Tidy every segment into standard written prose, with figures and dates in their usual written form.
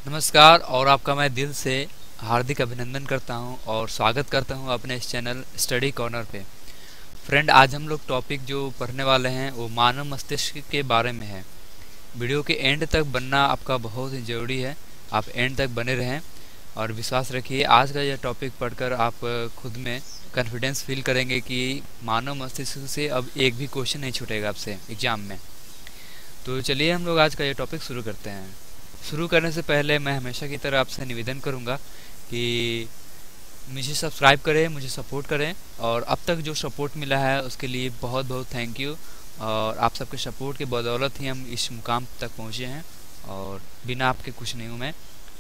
नमस्कार और आपका मैं दिल से हार्दिक अभिनंदन करता हूं और स्वागत करता हूं अपने इस चैनल स्टडी कॉर्नर पे। फ्रेंड, आज हम लोग टॉपिक जो पढ़ने वाले हैं वो मानव मस्तिष्क के बारे में है। वीडियो के एंड तक बनना आपका बहुत ही ज़रूरी है। आप एंड तक बने रहें और विश्वास रखिए आज का यह टॉपिक पढ़कर आप खुद में कॉन्फिडेंस फील करेंगे कि मानव मस्तिष्क से अब एक भी क्वेश्चन नहीं छूटेगा आपसे एग्ज़ाम में। तो चलिए हम लोग आज का ये टॉपिक शुरू करते हैं। शुरू करने से पहले मैं हमेशा की तरह आपसे निवेदन करूंगा कि मुझे सब्सक्राइब करें, मुझे सपोर्ट करें और अब तक जो सपोर्ट मिला है उसके लिए बहुत बहुत थैंक यू। और आप सबके सपोर्ट के बदौलत ही हम इस मुकाम तक पहुंचे हैं और बिना आपके कुछ नहीं हूं मैं।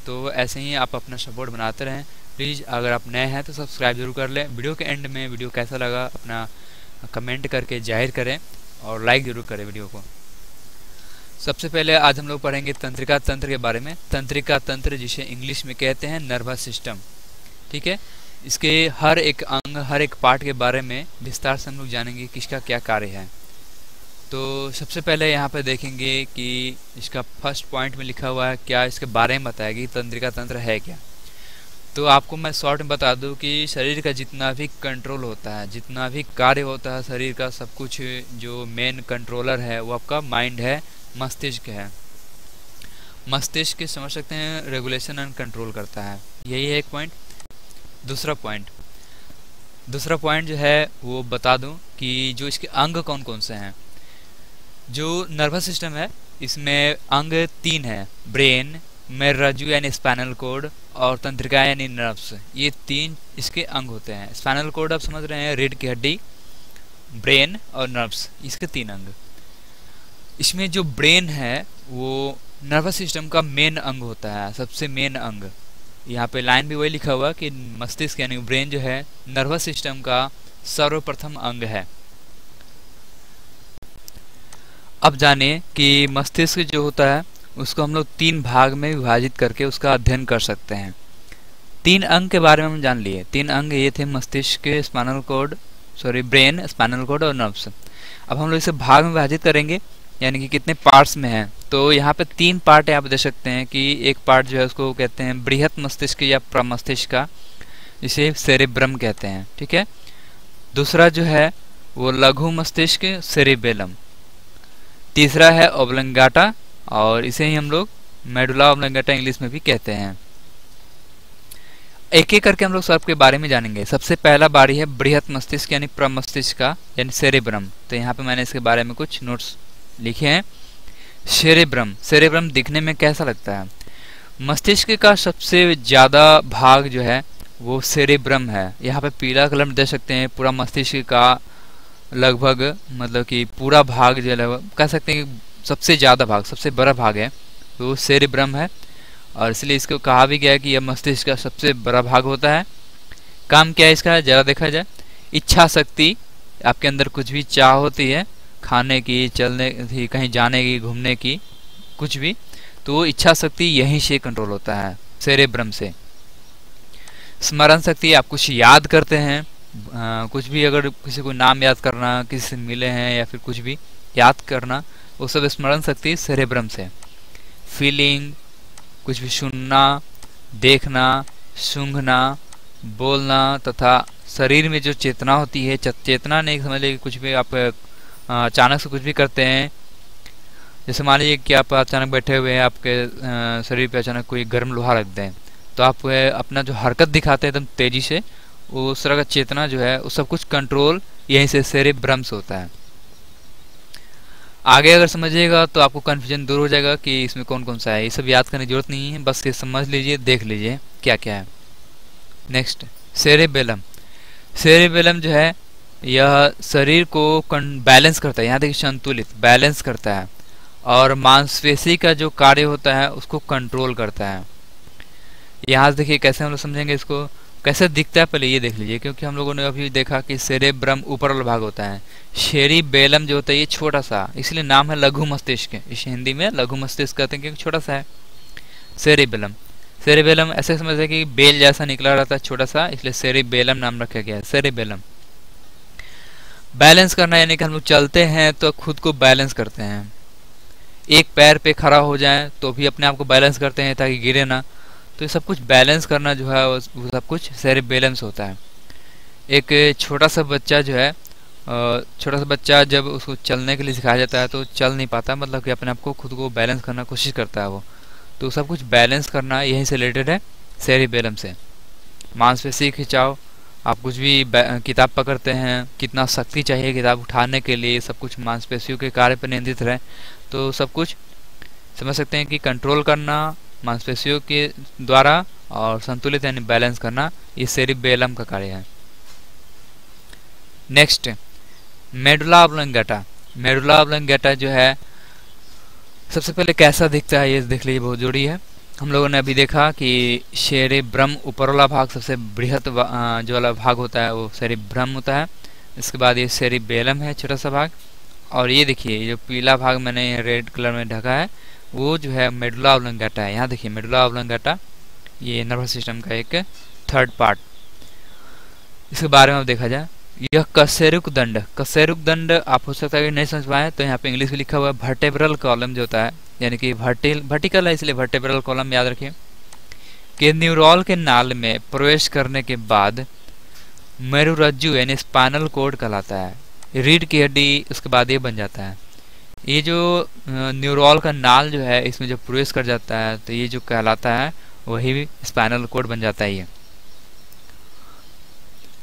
तो ऐसे ही आप अपना सपोर्ट बनाते रहें। प्लीज़ अगर आप नए हैं तो सब्सक्राइब जरूर कर लें। वीडियो के एंड में वीडियो कैसा लगा अपना कमेंट करके जाहिर करें और लाइक ज़रूर करें वीडियो को। सबसे पहले आज हम लोग पढ़ेंगे तंत्रिका तंत्र के बारे में। तंत्रिका तंत्र जिसे इंग्लिश में कहते हैं नर्वस सिस्टम, ठीक है। इसके हर एक अंग, हर एक पार्ट के बारे में विस्तार से हम लोग जानेंगे कि इसका क्या कार्य है। तो सबसे पहले यहाँ पे देखेंगे कि इसका फर्स्ट पॉइंट में लिखा हुआ है क्या इसके बारे में बताएगी तंत्रिका तंत्र है क्या। तो आपको मैं शॉर्ट में बता दूं कि शरीर का जितना भी कंट्रोल होता है, जितना भी कार्य होता है शरीर का, सब कुछ जो मेन कंट्रोलर है वो आपका माइंड है, मस्तिष्क है। मस्तिष्क समझ सकते हैं रेगुलेशन एंड कंट्रोल करता है। यही है एक पॉइंट। दूसरा पॉइंट जो है वो बता दूं कि जो इसके अंग कौन कौन से हैं। जो नर्वस सिस्टम है इसमें अंग 3 है, ब्रेन, मेरुरज्जु यानी स्पाइनल कॉर्ड और तंत्रिका यानी नर्व्स। ये 3 इसके अंग होते हैं। स्पाइनल कॉर्ड आप समझ रहे हैं, रीढ़ की हड्डी, ब्रेन और नर्व्स, इसके 3 अंग। इसमें जो ब्रेन है वो नर्वस सिस्टम का मेन अंग होता है, सबसे मेन अंग। यहाँ पे लाइन भी वही लिखा हुआ कि मस्तिष्क यानी ब्रेन जो है नर्वस सिस्टम का सर्वप्रथम अंग है। अब जानिए कि मस्तिष्क जो होता है उसको हम लोग 3 भाग में विभाजित करके उसका अध्ययन कर सकते हैं। 3 अंग के बारे में हम जान लिए। 3 अंग ये थे मस्तिष्क, ब्रेन, स्पाइनल कॉर्ड और नर्व्स। अब हम लोग इसे भाग में विभाजित करेंगे यानी कि कितने पार्ट्स में हैं। तो यहाँ पे 3 पार्ट आप देख सकते हैं कि एक पार्ट जो है उसको कहते हैं बृहत मस्तिष्क या प्रमस्तिष्क का, जिसे सेरेब्रम कहते हैं, ठीक है। दूसरा जो है वो लघु मस्तिष्क, सेरेबेलम। तीसरा है ओब्लंगाटा और इसे ही हम लोग मेडुला ओब्लंगाटा इंग्लिश में भी कहते हैं। एक एक करके हम लोग सबके बारे में जानेंगे। सबसे पहला बारी है बृहत मस्तिष्क यानी प्रमस्तिष्क का यानी सेरेब्रम। तो यहाँ पे मैंने इसके बारे में कुछ नोट्स लिखे हैं। सेरेब्रम दिखने में कैसा लगता है? मस्तिष्क का सबसे ज्यादा भाग जो है वो सेरेब्रम है। यहाँ पे पीला कलर में देख सकते हैं। पूरा मस्तिष्क का लगभग मतलब कि पूरा भाग जो है कह सकते हैं कि सबसे ज्यादा भाग, सबसे बड़ा भाग है वो सेरेब्रम है और इसलिए इसको कहा भी गया है कि यह मस्तिष्क का सबसे बड़ा भाग होता है। काम क्या है इसका जरा देखा जाए। इच्छा शक्ति, आपके अंदर कुछ भी चाह होती है खाने की, चलने की, कहीं जाने की, घूमने की, कुछ भी, तो वो इच्छा शक्ति यहीं से कंट्रोल होता है, सेरेब्रम से। स्मरण शक्ति, आप कुछ याद करते हैं, कुछ भी अगर किसी को नाम याद करना, किसी से मिले हैं या फिर कुछ भी याद करना, वो सब स्मरण शक्ति सेरेब्रम से। फीलिंग, कुछ भी सुनना, देखना, सूंघना, बोलना तथा शरीर में जो चेतना होती है, चेतना नहीं समझ लीजिए, कुछ भी आप अचानक से कुछ भी करते हैं। जैसे मान लीजिए कि आप अचानक बैठे हुए हैं, आपके शरीर पे अचानक कोई गर्म लोहा रख दें तो आप अपना जो हरकत दिखाते हैं एकदम तेजी से, वो उस तरह का चेतना जो है वो सब कुछ कंट्रोल यहीं से सेरेब्रम से होता है। आगे अगर समझिएगा तो आपको कन्फ्यूजन दूर हो जाएगा कि इसमें कौन कौन सा है। ये सब याद करने की जरूरत नहीं है, बस ये समझ लीजिए, देख लीजिए क्या क्या है। नेक्स्ट, सेरेबेलम जो है यह शरीर को बैलेंस करता है, यहाँ देखिए संतुलित, बैलेंस करता है और मांसपेशी का जो कार्य होता है उसको कंट्रोल करता है। यहाँ देखिए कैसे हम लोग समझेंगे इसको, कैसे दिखता है पहले ये देख लीजिए, क्योंकि हम लोगों ने अभी देखा कि सेरेब्रम ऊपर वाला भाग होता है, सेरिबेलम जो होता है ये छोटा सा, इसलिए नाम है लघु मस्तिष्क। इस हिंदी में लघु मस्तिष्क कहते हैं क्योंकि छोटा सा है। सेरेबेलम ऐसे समझते कि बेल जैसा निकला रहता है छोटा सा, इसलिए सेरिबेलम नाम रखा गया है, सेरेबेलम। बैलेंस करना यानी कि हम लोग चलते हैं तो खुद को बैलेंस करते हैं। एक पैर पे खड़ा हो जाएं तो भी अपने आप को बैलेंस करते हैं ताकि गिरे ना। तो ये सब कुछ बैलेंस करना जो है वो सब कुछ सेरिबेलम से होता है। एक छोटा सा बच्चा जो है, छोटा सा बच्चा जब उसको चलने के लिए सिखाया जाता है तो चल नहीं पाता, मतलब कि अपने आप को खुद को बैलेंस करना कोशिश करता है वो। तो सब कुछ बैलेंस करना यहीं से रिलेटेड है सेरिबेलम से। मांसपेशी खिंचाव, आप कुछ भी किताब पकड़ते हैं, कितना शक्ति चाहिए किताब उठाने के लिए, सब कुछ मांसपेशियों के कार्य पर नियंत्रित रहे। तो सब कुछ समझ सकते हैं कि कंट्रोल करना मांसपेशियों के द्वारा और संतुलित यानी बैलेंस करना, ये सेरिबेलम का कार्य है। Next, medulla oblongata. Medulla oblongata जो है सबसे पहले कैसा दिखता है ये देख लीजिए, बहुत जरूरी है। हम लोगों ने अभी देखा कि सेरिब्रम ऊपर वाला भाग सबसे बृहत जो वाला भाग होता है वो सेरिब्रम होता है। इसके बाद ये सेरिबेलम है छोटा सा भाग, और ये देखिए जो पीला भाग मैंने रेड कलर में ढका है वो जो है मेडुला ऑब्लंगेटा है। यहाँ देखिए मेडुला ऑब्लंगेटा, ये नर्वस सिस्टम का एक थर्ड पार्ट। इसके बारे में अब देखा जाए, यह कशेरुक दंड, कशेरुक दंड आप हो सकता है कि नहीं समझ पाए तो यहाँ पे इंग्लिश में लिखा हुआ है वर्टेब्रल कॉलम जो होता है, यानी कि वर्टिकल है इसलिए वर्टेब्रल कॉलम याद रखिए, कि न्यूरॉल के नाल में प्रवेश करने के बाद मेरुरज्जु यानी स्पाइनल कोड कहलाता है। रीढ़ की हड्डी उसके बाद ये बन जाता है। ये जो न्यूरॉल का नाल जो है इसमें जब प्रवेश कर जाता है तो ये जो कहलाता है वही स्पाइनल कोड बन जाता है। ये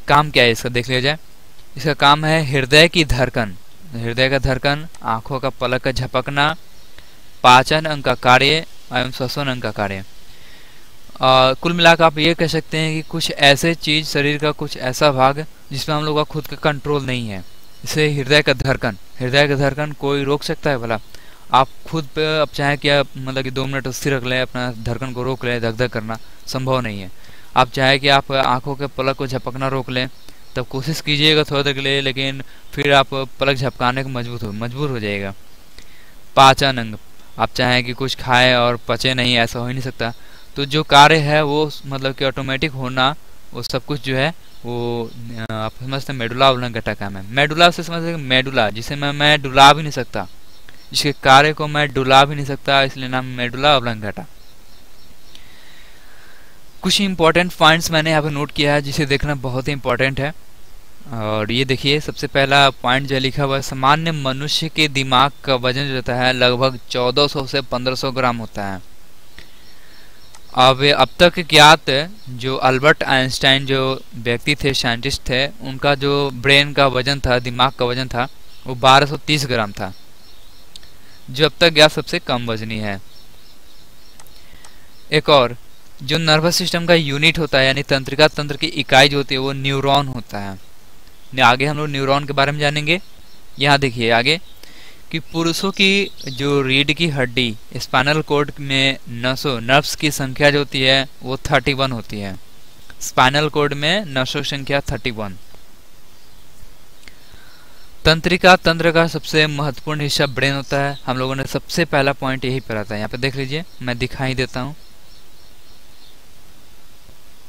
काम क्या है इसका देख लिया जाए। इसका काम है हृदय की धड़कन, हृदय का धड़कन, आंखों का पलक का झपकना, पाचन अंग का कार्य एवं श्वसन अंग का कार्य। कुल मिलाकर आप ये कह सकते हैं कि कुछ ऐसे चीज शरीर का कुछ ऐसा भाग जिसमें हम लोग का खुद का कंट्रोल नहीं है। इसे हृदय का धड़कन, हृदय का धड़कन कोई रोक सकता है भला? आप खुद पे आप चाहें कि आप मतलब कि 2 मिनट स्थिर रख लें, अपना धड़कन को रोक लें, धक धक करना संभव नहीं है। आप चाहे कि आप आंखों के पलक को झपकना रोक लें तब कोशिश कीजिएगा थोड़ा देर के लिए, लेकिन फिर आप पलक झपकाने को मजबूर हो जाएगा। पाचन अंग, आप चाहें कि कुछ खाएं और पचे नहीं, ऐसा हो ही नहीं सकता। तो जो कार्य है वो मतलब कि ऑटोमेटिक होना, वो सब कुछ जो है वो आप समझते हैं मेडुला ऑब्लंगेटा काम है। मेडुला से समझते हैं मेडुला, जिसे मैं डुला भी नहीं सकता, जिसके कार्य को मैं डुला भी नहीं सकता, इसलिए नाम मेडुला ऑब्लंगेटा। कुछ इंपॉर्टेंट पॉइंट्स मैंने यहाँ पे नोट किया है जिसे देखना बहुत ही इंपॉर्टेंट है। और ये देखिए सबसे पहला पॉइंट जो लिखा हुआ है, सामान्य मनुष्य के दिमाग का वजन जो रहता है लगभग 1400 से 1500 ग्राम होता है। अब तक ज्ञात जो अल्बर्ट आइंस्टाइन जो व्यक्ति थे, साइंटिस्ट थे, उनका जो ब्रेन का वजन था, दिमाग का वजन था, वो 1230 ग्राम था, जो अब तक ज्ञात सबसे कम वजनी है। एक और जो नर्वस सिस्टम का यूनिट होता है यानी तंत्रिका तंत्र की इकाई जो होती है वो न्यूरॉन होता है। आगे हम लोग न्यूरॉन के बारे में जानेंगे। यहाँ देखिए आगे कि पुरुषों की जो रीढ़ की हड्डी स्पाइनल कॉर्ड में नर्व्स की संख्या जो होती है वो 31 होती है। स्पाइनल कॉर्ड में नर्व्स की संख्या 31। तंत्रिका तंत्र का सबसे महत्वपूर्ण हिस्सा ब्रेन होता है। हम लोगों ने सबसे पहला पॉइंट यही पढ़ा था। यहाँ पे देख लीजिए, मैं दिखाई देता हूँ।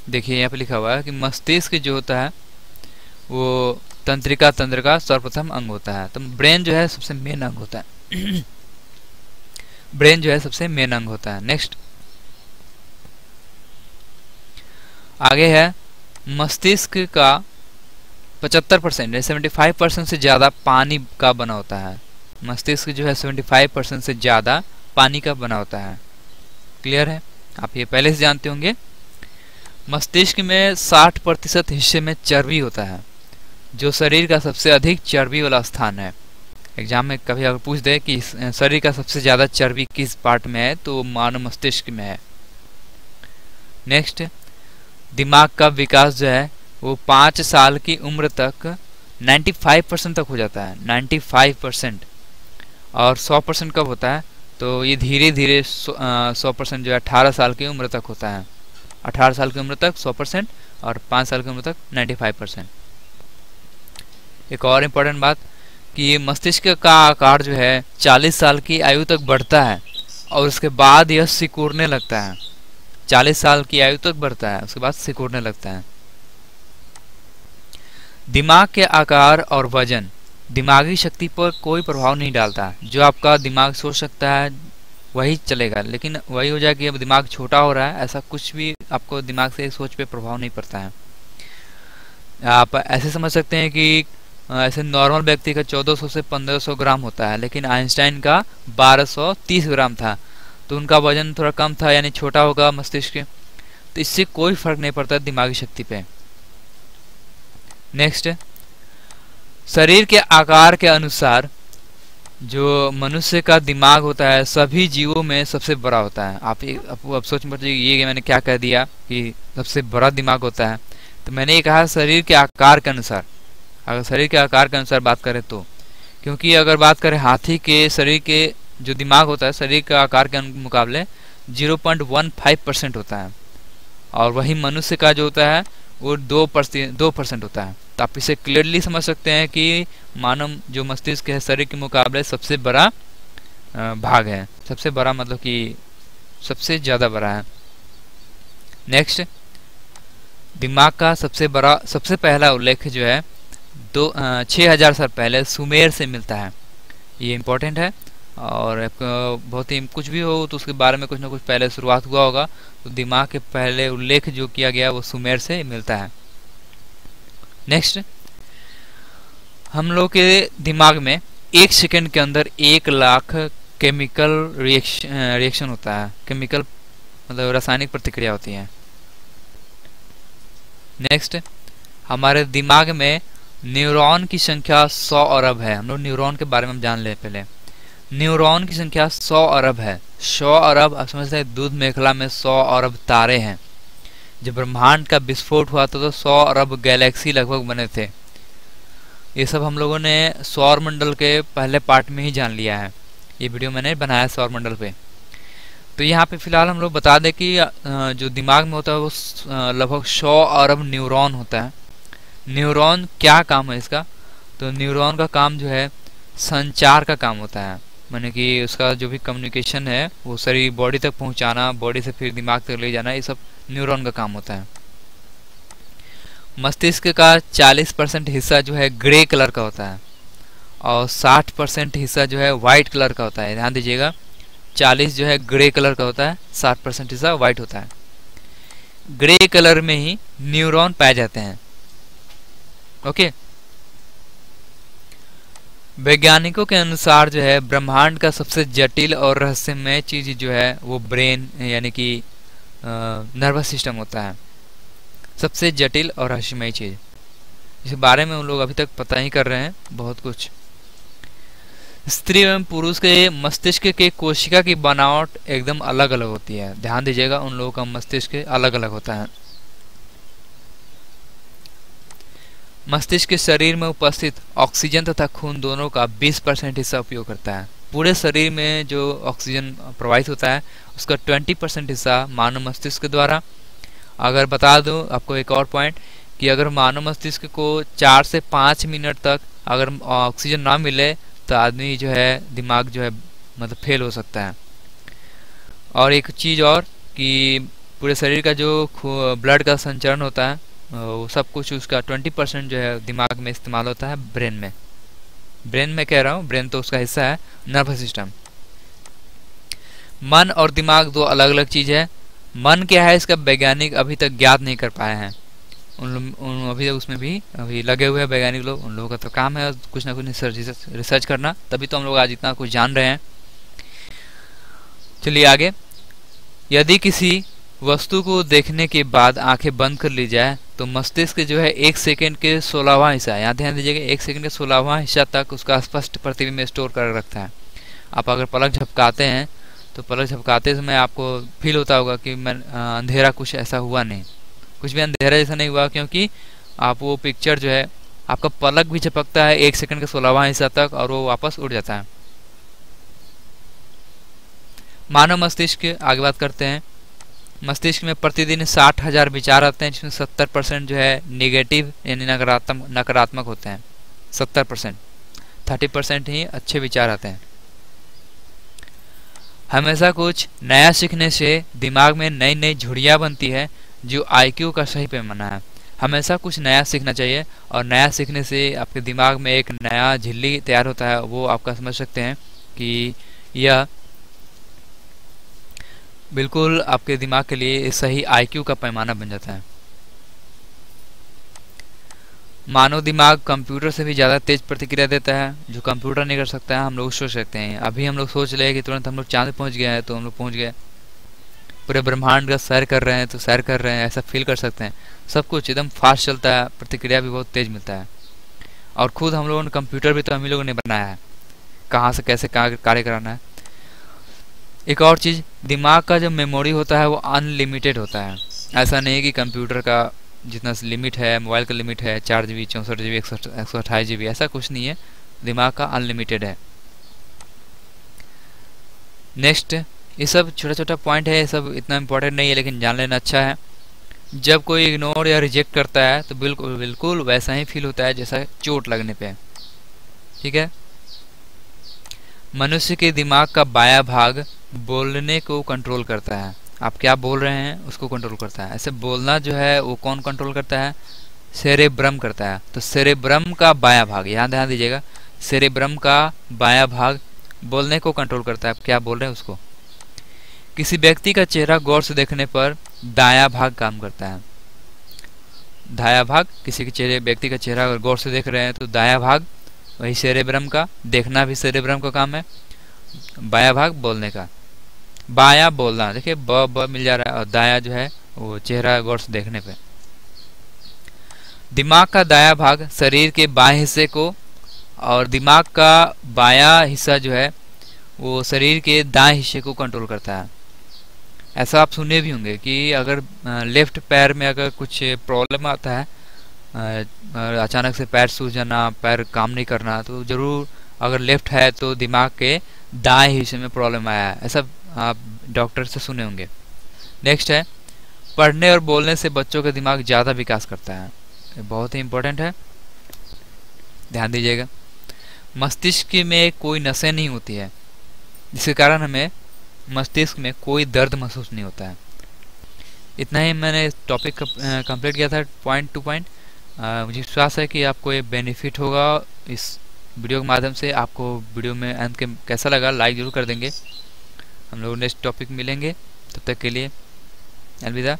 देखिए यहाँ पे लिखा हुआ है कि मस्तिष्क जो होता है वो तंत्रिका तंत्र का सर्वप्रथम अंग होता है। तो ब्रेन जो है सबसे मेन अंग होता है ब्रेन जो है सबसे मेन अंग होता है। नेक्स्ट आगे है मस्तिष्क का 75% 75% से ज्यादा पानी का बना होता है। मस्तिष्क जो है 75% से ज्यादा पानी का बना होता है। क्लियर है? आप ये पहले से जानते होंगे। मस्तिष्क में 60% हिस्से में चर्बी होता है, जो शरीर का सबसे अधिक चर्बी वाला स्थान है। एग्जाम में कभी अगर पूछ दे कि शरीर का सबसे ज्यादा चर्बी किस पार्ट में है तो मानव मस्तिष्क में है। नेक्स्ट, दिमाग का विकास जो है वो 5 साल की उम्र तक 95% तक हो जाता है, 95%। और 100% कब होता है? तो ये धीरे धीरे 100% जो है 18 साल की उम्र तक होता है। 18 साल की उम्र तक 100% और 5 साल की उम्र तक 95%। एक और इम्पोर्टेंट बात कि मस्तिष्क का आकार जो है 40 साल की आयु तक बढ़ता है और उसके बाद यह सिकुड़ने लगता है। 40 साल की आयु तक बढ़ता है, उसके बाद सिकुड़ने लगता है। दिमाग के आकार और वजन दिमागी शक्ति पर कोई प्रभाव नहीं डालता। जो आपका दिमाग सोच सकता है वही चलेगा, लेकिन वही हो जाए कि अब दिमाग छोटा हो रहा है, ऐसा कुछ भी आपको दिमाग से सोच पे प्रभाव नहीं पड़ता है। आप ऐसे समझ सकते हैं कि ऐसे नॉर्मल व्यक्ति का 1400 से 1500 ग्राम होता है, लेकिन आइंस्टाइन का 1230 ग्राम था। तो उनका वजन थोड़ा कम था, यानी छोटा होगा मस्तिष्क के, तो इससे कोई फर्क नहीं पड़ता दिमागी शक्ति पे। नेक्स्ट, शरीर के आकार के अनुसार जो मनुष्य का दिमाग होता है सभी जीवों में सबसे बड़ा होता है। आप सोच मत ये मैंने क्या कह दिया कि सबसे बड़ा दिमाग होता है, तो मैंने ये कहा शरीर के आकार के अनुसार। अगर शरीर के आकार के अनुसार बात करें तो, क्योंकि अगर बात करें हाथी के शरीर के जो दिमाग होता है शरीर के आकार के मुकाबले 0.15% होता है, और वही मनुष्य का जो होता है वो 2% होता है। तो आप इसे क्लियरली समझ सकते हैं कि मानव जो मस्तिष्क है शरीर के मुकाबले सबसे बड़ा भाग है, सबसे बड़ा मतलब कि सबसे ज़्यादा बड़ा है। नेक्स्ट, दिमाग का सबसे पहला उल्लेख जो है 6000 साल पहले सुमेर से मिलता है। ये इम्पोर्टेंट है, और बहुत ही कुछ भी हो तो उसके बारे में कुछ ना कुछ पहले शुरुआत हुआ होगा, तो दिमाग के पहले उल्लेख जो किया गया वो सुमेर से मिलता है। नेक्स्ट, हम लोग के दिमाग में 1 सेकंड के अंदर 1 लाख केमिकल रिएक्शन होता है। केमिकल मतलब रासायनिक प्रतिक्रिया होती है। नेक्स्ट, हमारे दिमाग में न्यूरॉन की संख्या 100 अरब है। हम लोग न्यूरॉन के बारे में हम जान ले पहले। न्यूरॉन की संख्या 100 अरब है। 100 अरब आप समझते हैं दूध मेखला में 100 अरब तारे हैं। जब ब्रह्मांड का विस्फोट हुआ था तो 100 अरब गैलेक्सी लगभग बने थे। ये सब हम लोगों ने सौर मंडल के पहले पार्ट में ही जान लिया है। ये वीडियो मैंने बनाया सौर मंडल पे। तो यहाँ पे फिलहाल हम लोग बता दें कि जो दिमाग में होता है वो लगभग 100 अरब न्यूरॉन होता है। न्यूरॉन क्या काम है इसका? तो न्यूरॉन का काम जो है संचार का काम होता है, माने कि उसका जो भी कम्युनिकेशन है वो शरीर बॉडी तक पहुंचाना, बॉडी से फिर दिमाग तक ले जाना, ये सब न्यूरॉन का काम होता है। मस्तिष्क का 40% हिस्सा जो है ग्रे कलर का होता है और 60% हिस्सा जो है वाइट कलर का होता है। ध्यान दीजिएगा, 40 जो है ग्रे कलर का होता है, 60% हिस्सा वाइट होता है। ग्रे कलर में ही न्यूरॉन पाए जाते हैं। ओके, वैज्ञानिकों के अनुसार जो है ब्रह्मांड का सबसे जटिल और रहस्यमय चीज जो है वो ब्रेन यानी कि नर्वस सिस्टम होता है। सबसे जटिल और रहस्यमय चीज, इस बारे में उन लोग अभी तक पता ही कर रहे हैं बहुत कुछ। स्त्री एवं पुरुष के मस्तिष्क के कोशिका की बनावट एकदम अलग अलग होती है। ध्यान दीजिएगा, उन लोगों का मस्तिष्क अलग अलग होता है। मस्तिष्क के शरीर में उपस्थित ऑक्सीजन तथा खून दोनों का 20% हिस्सा उपयोग करता है। पूरे शरीर में जो ऑक्सीजन प्रवाहित होता है उसका 20% हिस्सा मानव मस्तिष्क द्वारा। अगर बता दूं आपको एक और पॉइंट कि अगर मानव मस्तिष्क को 4 से 5 मिनट तक अगर ऑक्सीजन ना मिले तो आदमी जो है दिमाग जो है मतलब फेल हो सकता है। और एक चीज़ और कि पूरे शरीर का जो ब्लड का संचरण होता है वो सब कुछ उसका 20% जो है दिमाग में इस्तेमाल होता है ब्रेन में। ब्रेन में कह रहा हूँ, ब्रेन तो उसका हिस्सा है नर्वस सिस्टम। मन और दिमाग दो अलग अलग चीज है। मन क्या है इसका वैज्ञानिक अभी तक ज्ञात नहीं कर पाए हैं। अभी उसमें भी अभी लगे हुए हैं वैज्ञानिक लोग। उन लोगों का तो काम है कुछ ना कुछ रिसर्च करना, तभी तो हम लोग आज इतना कुछ जान रहे हैं। चलिए आगे। यदि किसी वस्तु को देखने के बाद आंखें बंद कर ली जाए तो मस्तिष्क जो है 1 सेकंड के 16वां हिस्सा, यहाँ ध्यान दीजिएगा, 1 सेकंड के 16वां हिस्सा तक उसका स्पष्ट प्रतिबिंब स्टोर कर रखता है। आप अगर पलक झपकाते हैं तो पलक झपकाते समय आपको फील होता होगा कि मैं अंधेरा कुछ ऐसा हुआ नहीं, कुछ भी अंधेरा जैसा नहीं हुआ, क्योंकि आप वो पिक्चर जो है आपका पलक भी झपकता है 1 सेकंड के 16वां हिस्सा तक और वो वापस उड़ जाता है। मानव मस्तिष्क आगे बात करते हैं। मस्तिष्क में प्रतिदिन 60,000 विचार आते हैं, जिसमें 70% जो है नेगेटिव यानी नकारात्मक होते हैं। 70%, 30% ही अच्छे विचार आते हैं। हमेशा कुछ नया सीखने से दिमाग में नई नई झुर्रियाँ बनती है जो IQ का सही पैमाना है। हमेशा कुछ नया सीखना चाहिए, और नया सीखने से आपके दिमाग में एक नया झिल्ली तैयार होता है। वो आपका समझ सकते हैं कि यह बिल्कुल आपके दिमाग के लिए सही आईक्यू का पैमाना बन जाता है। मानव दिमाग कंप्यूटर से भी ज़्यादा तेज प्रतिक्रिया देता है, जो कंप्यूटर नहीं कर सकता है। हम लोग सोच सकते हैं, अभी हम लोग सोच रहे हैं कि तुरंत हम लोग चांद पे पहुंच गए हैं, तो हम लोग पहुंच गए। पूरे ब्रह्मांड का सैर कर रहे हैं तो सैर कर रहे हैं, ऐसा फील कर सकते हैं। सब कुछ एकदम फास्ट चलता है, प्रतिक्रिया भी बहुत तेज मिलता है। और खुद हम लोगों ने कंप्यूटर भी तो हम ही लोगों ने बनाया है, कहाँ से कैसे कार्य कराना है। एक और चीज़, दिमाग का जो मेमोरी होता है वो अनलिमिटेड होता है। ऐसा नहीं है कि कंप्यूटर का जितना लिमिट है, मोबाइल का लिमिट है 4 GB, 64 GB, 128 GB, ऐसा कुछ नहीं है। दिमाग का अनलिमिटेड है। नेक्स्ट, ये सब छोटा छोटा पॉइंट है, ये सब इतना इम्पोर्टेंट नहीं है, लेकिन जान लेना अच्छा है। जब कोई इग्नोर या रिजेक्ट करता है तो बिल्कुल बिल्कुल वैसा ही फील होता है जैसा चोट लगने पे। ठीक है। मनुष्य के दिमाग का बायां भाग बोलने को कंट्रोल करता है। आप क्या बोल रहे हैं उसको कंट्रोल करता है। ऐसे बोलना जो है वो कौन कंट्रोल करता है? सेरेब्रम करता है। तो सेरेब्रम का बायां भाग, यहाँ ध्यान दीजिएगा, सेरेब्रम का बायां भाग बोलने को कंट्रोल करता है। आप क्या बोल रहे हैं उसको। किसी व्यक्ति का चेहरा गौर से देखने पर दायां भाग काम करता है। दायां भाग, किसी के चेहरे व्यक्ति का चेहरा अगर गौर से देख रहे हैं तो दायां भाग वही सेरेब्रम का, देखना भी सेरेब्रम का काम है। बायां भाग बोलने का, बायां बोलना, देखिए ब मिल जा रहा है, और दायां जो है वो चेहरा गौर से देखने पे। दिमाग का दायां भाग शरीर के बाएं हिस्से को, और दिमाग का बायां हिस्सा जो है वो शरीर के दाएं हिस्से को कंट्रोल करता है। ऐसा आप सुने भी होंगे कि अगर लेफ्ट पैर में अगर कुछ प्रॉब्लम आता है, अचानक से पैर सूज जाना, पैर काम नहीं करना, तो जरूर अगर लेफ्ट है तो दिमाग के दाएं हिस्से में प्रॉब्लम आया है। ऐसा आप डॉक्टर से सुने होंगे। नेक्स्ट है, पढ़ने और बोलने से बच्चों का दिमाग ज़्यादा विकास करता है। ये बहुत ही इम्पोर्टेंट है, ध्यान दीजिएगा। मस्तिष्क में कोई नसें नहीं होती है, जिसके कारण हमें मस्तिष्क में कोई दर्द महसूस नहीं होता है। इतना ही मैंने टॉपिक कंप्लीट किया था, पॉइंट टू पॉइंट। मुझे विश्वास है कि आपको ये बेनिफिट होगा इस वीडियो के माध्यम से। आपको वीडियो में अंत के कैसा लगा लाइक जरूर कर देंगे। हम लोग नेक्स्ट टॉपिक मिलेंगे, तब तक के लिए अलविदा।